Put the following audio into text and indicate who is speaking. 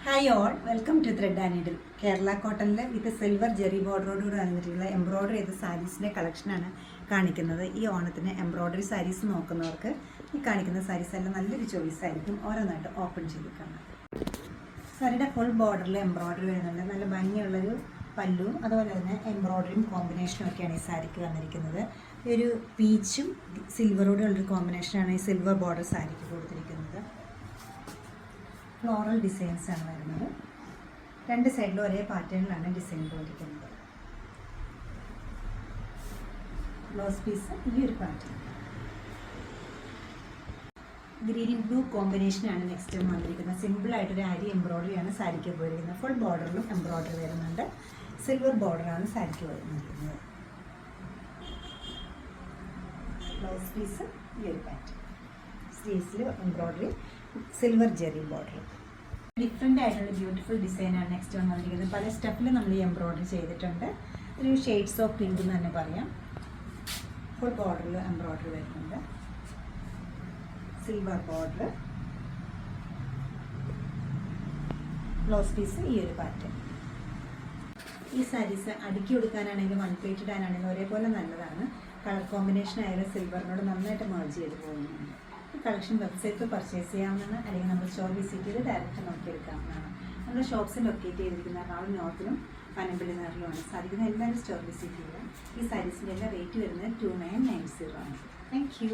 Speaker 1: Hi all, welcome to thread and needle. Kerala കോട്ടണിൽ with silver Jerry ബോർഡറോട് വന്നിട്ടുള്ള embroidery ചെയ്ത സാരീസിൻ്റെ കളക്ഷനാണ് കാണിക്കുന്നത്. ഈ ഓണത്തിന് എംബ്രോയ്ഡറി സാരീസ് നോക്കുന്നവർക്ക് ഈ കാണിക്കുന്ന സാരീസ് എല്ലാം നല്ലൊരു ചോയ്സ് ആയിരിക്കും. ഓരോന്നായിട്ട് ഓപ്പൺ ചെയ്ത് കാണാം. സാരിയുടെ ഫുൾ ബോർഡറിൽ എംബ്രോയ്ഡറി വരുന്നുണ്ട്. നല്ല ഭംഗിയുള്ളൊരു പല്ലും അതുപോലെ തന്നെ എംബ്രോയ്ഡറിയും കോമ്പിനേഷനും ഒക്കെയാണ് ഈ സാരിക്ക് വന്നിരിക്കുന്നത്. ഒരു പീച്ചും സിൽവറോടും ഉള്ളൊരു കോമ്പിനേഷനാണ് ഈ സിൽവർ ബോർഡർ സാരിക്ക് കൊടുത്തിരിക്കുന്നത്. ഫ്ലോറൽ ഡിസൈൻസ് ആണ് വരുന്നത്. രണ്ട് സൈഡിലും ഒരേ പാറ്റേണിലാണ് ഡിസൈൻ പോയിരിക്കുന്നത്. ബ്ലൗസ് പീസ് ഈ ഒരു പാറ്റേൺ. ഗ്രീൻ ബ്ലൂ കോമ്പിനേഷനാണ് നെക്സ്റ്റ് വന്നിരിക്കുന്നത്. സിമ്പിളായിട്ടൊരു അരി എംബ്രോയ്ഡറിയാണ് സാരിക്ക് പോയിരിക്കുന്നത്. ഫുൾ ബോർഡറിലും എംബ്രോയ്ഡറി വരുന്നുണ്ട്. സിൽവർ ബോർഡറാണ് സാരിക്ക് വരുന്നത്. ബ്ലൗസ് പീസ് ഈ ഒരു പാറ്റേൺ. സ്ലീവ്സിൽ എംബ്രോയ്ഡറി, സിൽവർ ജെറി ബോർഡർ. ഡിഫറെൻ്റ് ആയിട്ടുള്ള ബ്യൂട്ടിഫുൾ ഡിസൈനാണ് നെക്സ്റ്റ് വന്നിരിക്കുന്നത്. പല സ്റ്റെപ്പിൽ നമ്മൾ ഈ എംബ്രോയ്ഡറി ചെയ്തിട്ടുണ്ട്. ഒരു ഷെയ്ഡ്സ് ഓഫ് പിങ്ക് എന്ന് തന്നെ പറയാം. ഫുൾ ബോർഡറിൽ എംബ്രോയ്ഡറി വരുന്നുണ്ട്. Silver border. ബ്ലൗസ് പീസ് ഈ ഒരു പാറ്റേൺ. ഈ സാരീസ് അടുക്കി കൊടുക്കാനാണെങ്കിലും വൺ പ്ലേറ്റ് ഇടാനാണെങ്കിലും ഒരേപോലെ നല്ലതാണ്. കളർ കോമ്പിനേഷൻ ആയാലും സിൽവറിനോട് നന്നായിട്ട് മേർജ് ചെയ്ത് പോകുന്നുണ്ട്. ഈ കളക്ഷൻ വെബ്സൈറ്റിൽ പർച്ചേസ് ചെയ്യാവുന്നതാണ്, അല്ലെങ്കിൽ നമ്മൾ സ്റ്റോർ വിസിറ്റ് ചെയ്ത് ഡയറക്റ്റ് നോക്കിയെടുക്കാവുന്നതാണ്. നമ്മുടെ ഷോപ്സ് ലൊക്കേറ്റ് ചെയ്തിരിക്കുന്ന എറണാകുളം നോർത്തിലും പനമ്പള്ളി നാട്ടിലുമാണ്. സാധിക്കുന്ന എല്ലാവരും സ്റ്റോർ വിസിറ്റ് ചെയ്യുക. ഈ സാരീസിൻ്റെ എല്ലാം റേറ്റ് വരുന്നത് 2990 ആണ്. Thank you.